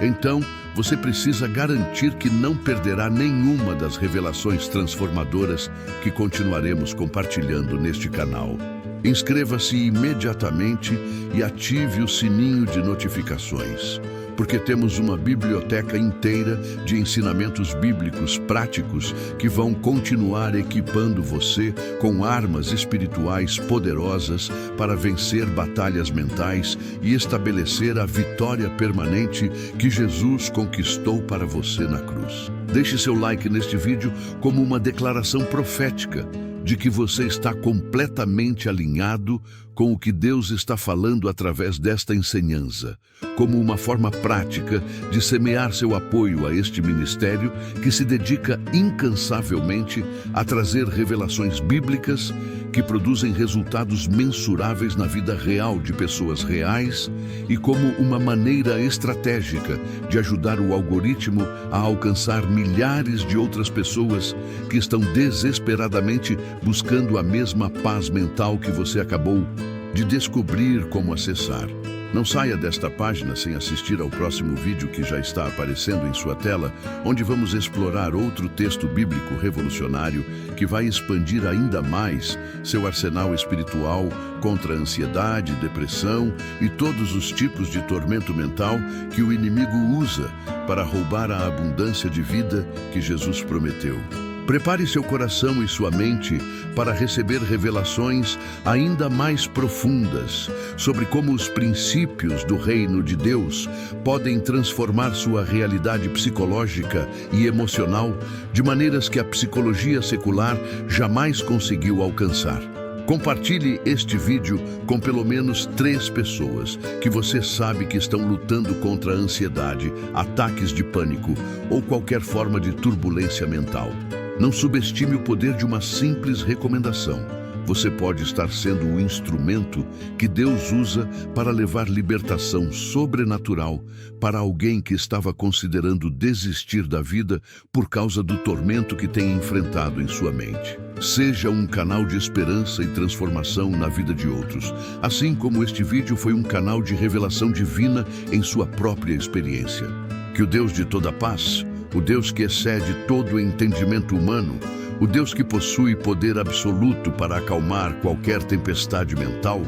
então você precisa garantir que não perderá nenhuma das revelações transformadoras que continuaremos compartilhando neste canal. Inscreva-se imediatamente e ative o sininho de notificações, porque temos uma biblioteca inteira de ensinamentos bíblicos práticos que vão continuar equipando você com armas espirituais poderosas para vencer batalhas mentais e estabelecer a vitória permanente que Jesus conquistou para você na cruz. Deixe seu like neste vídeo como uma declaração profética de que você está completamente alinhado com o que Deus está falando através desta ensinança, como uma forma prática de semear seu apoio a este ministério que se dedica incansavelmente a trazer revelações bíblicas que produzem resultados mensuráveis na vida real de pessoas reais e como uma maneira estratégica de ajudar o algoritmo a alcançar milhares de outras pessoas que estão desesperadamente buscando a mesma paz mental que você acabou de descobrir como acessar. Não saia desta página sem assistir ao próximo vídeo que já está aparecendo em sua tela, onde vamos explorar outro texto bíblico revolucionário que vai expandir ainda mais seu arsenal espiritual contra a ansiedade, depressão e todos os tipos de tormento mental que o inimigo usa para roubar a abundância de vida que Jesus prometeu. Prepare seu coração e sua mente para receber revelações ainda mais profundas sobre como os princípios do reino de Deus podem transformar sua realidade psicológica e emocional de maneiras que a psicologia secular jamais conseguiu alcançar. Compartilhe este vídeo com pelo menos 3 pessoas que você sabe que estão lutando contra a ansiedade, ataques de pânico ou qualquer forma de turbulência mental. Não subestime o poder de uma simples recomendação. você pode estar sendo o instrumento que Deus usa para levar libertação sobrenatural para alguém que estava considerando desistir da vida por causa do tormento que tem enfrentado em sua mente. Seja um canal de esperança e transformação na vida de outros, assim como este vídeo foi um canal de revelação divina em sua própria experiência. Que o Deus de toda paz, o Deus que excede todo o entendimento humano, o Deus que possui poder absoluto para acalmar qualquer tempestade mental,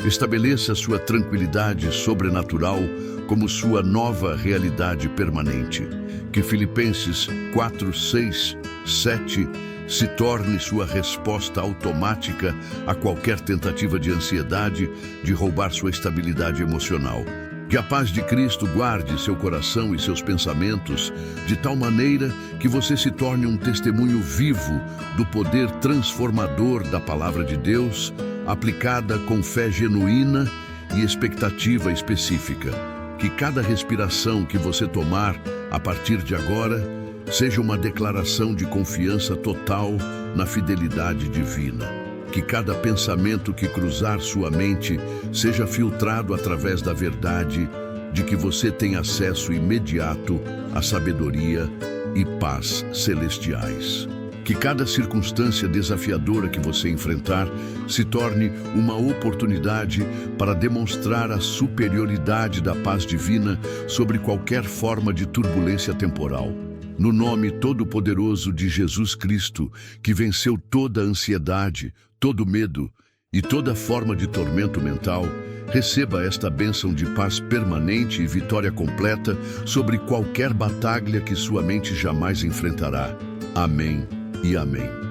estabeleça sua tranquilidade sobrenatural como sua nova realidade permanente. Que Filipenses 4, 6, 7 se torne sua resposta automática a qualquer tentativa de ansiedade de roubar sua estabilidade emocional. Que a paz de Cristo guarde seu coração e seus pensamentos de tal maneira que você se torne um testemunho vivo do poder transformador da Palavra de Deus, aplicada com fé genuína e expectativa específica. Que cada respiração que você tomar a partir de agora seja uma declaração de confiança total na fidelidade divina. Que cada pensamento que cruzar sua mente seja filtrado através da verdade de que você tem acesso imediato à sabedoria e paz celestiais. Que cada circunstância desafiadora que você enfrentar se torne uma oportunidade para demonstrar a superioridade da paz divina sobre qualquer forma de turbulência temporal. No nome todo-poderoso de Jesus Cristo, que venceu toda a ansiedade, todo medo e toda forma de tormento mental, receba esta bênção de paz permanente e vitória completa sobre qualquer batalha que sua mente jamais enfrentará. Amém e amém.